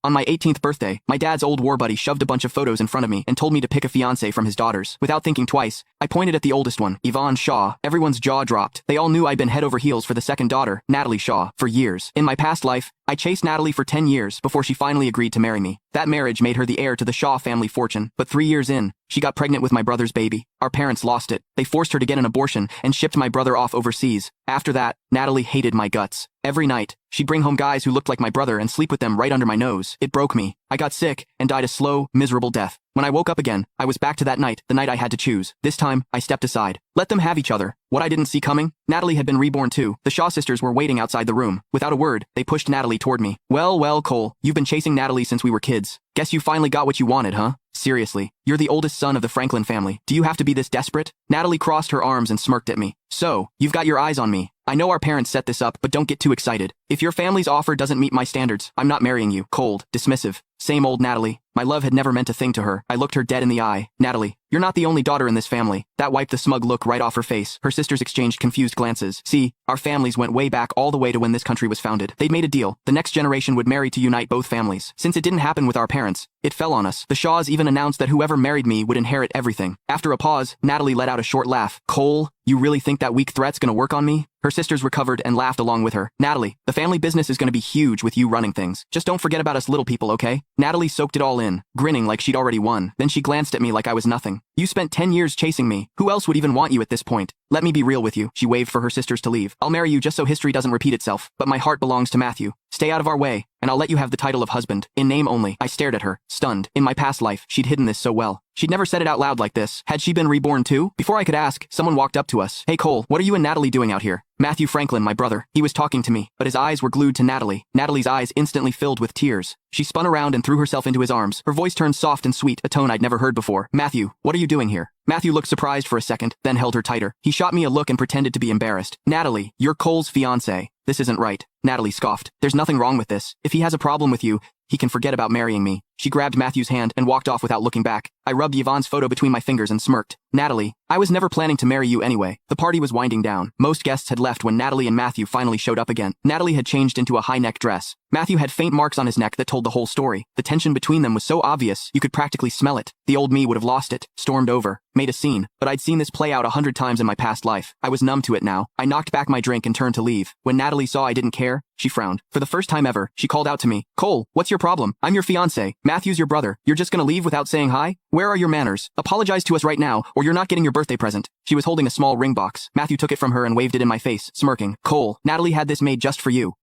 On my 18th birthday, my dad's old war buddy shoved a bunch of photos in front of me and told me to pick a fiancé from his daughters. Without thinking twice, I pointed at the oldest one, Yvonne Shaw. Everyone's jaw dropped. They all knew I'd been head over heels for the second daughter, Natalie Shaw, for years. In my past life, I chased Natalie for 10 years before she finally agreed to marry me. That marriage made her the heir to the Shaw family fortune, but 3 years in, she got pregnant with my brother's baby. Our parents lost it. They forced her to get an abortion and shipped my brother off overseas. After that, Natalie hated my guts. Every night, she'd bring home guys who looked like my brother and sleep with them right under my nose. It broke me. I got sick and died a slow, miserable death. When I woke up again, I was back to that night, the night I had to choose. This time, I stepped aside. Let them have each other. What I didn't see coming? Natalie had been reborn too. The Shaw sisters were waiting outside the room. Without a word, they pushed Natalie toward me. Well, Cole, you've been chasing Natalie since we were kids. Guess you finally got what you wanted, huh? Seriously, you're the oldest son of the Franklin family. Do you have to be this desperate? Natalie crossed her arms and smirked at me. So, you've got your eyes on me. I know our parents set this up, but don't get too excited. If your family's offer doesn't meet my standards, I'm not marrying you. Cold, dismissive. Same old Natalie. My love had never meant a thing to her. I looked her dead in the eye. Natalie, you're not the only daughter in this family. That wiped the smug look right off her face. Her sisters exchanged confused glances. See, our families went way back all the way to when this country was founded. They'd made a deal. The next generation would marry to unite both families. Since it didn't happen with our parents, it fell on us. The Shaws even announced that whoever married me would inherit everything. After a pause, Natalie let out a short laugh. Cole, you really think that weak threat's gonna work on me? Her sisters recovered and laughed along with her. Natalie, the family business is gonna be huge with you running things. Just don't forget about us little people, okay? Natalie soaked it all in, grinning like she'd already won. Then she glanced at me like I was nothing. You spent 10 years chasing me. Who else would even want you at this point? Let me be real with you. She waved for her sisters to leave. I'll marry you just so history doesn't repeat itself. But my heart belongs to Matthew. Stay out of our way, and I'll let you have the title of husband. In name only. I stared at her, stunned. In my past life, she'd hidden this so well. She'd never said it out loud like this. Had she been reborn too? Before I could ask, someone walked up to us. Hey Cole, what are you and Natalie doing out here? Matthew Franklin, my brother. He was talking to me, but his eyes were glued to Natalie. Natalie's eyes instantly filled with tears. She spun around and threw herself into his arms. Her voice turned soft and sweet, a tone I'd never heard before. Matthew, what are you doing here? Matthew looked surprised for a second, then held her tighter. He shot me a look and pretended to be embarrassed. Natalie, you're Cole's fiancée. This isn't right. Natalie scoffed. There's nothing wrong with this. If he has a problem with you, he can forget about marrying me. She grabbed Matthew's hand and walked off without looking back. I rubbed Yvonne's photo between my fingers and smirked. Natalie, I was never planning to marry you anyway. The party was winding down. Most guests had left when Natalie and Matthew finally showed up again. Natalie had changed into a high-neck dress. Matthew had faint marks on his neck that told the whole story. The tension between them was so obvious, you could practically smell it. The old me would have lost it, stormed over, made a scene. But I'd seen this play out 100 times in my past life. I was numb to it now. I knocked back my drink and turned to leave. When Natalie saw I didn't care, she frowned. For the first time ever, she called out to me. Cole, what's your problem? I'm your fiancé. Matthew's your brother. You're just gonna leave without saying hi? Where are your manners? Apologize to us right now, or you're not getting your birthday present. She was holding a small ring box. Matthew took it from her and waved it in my face, smirking. Cole, Natalie had this made just for you.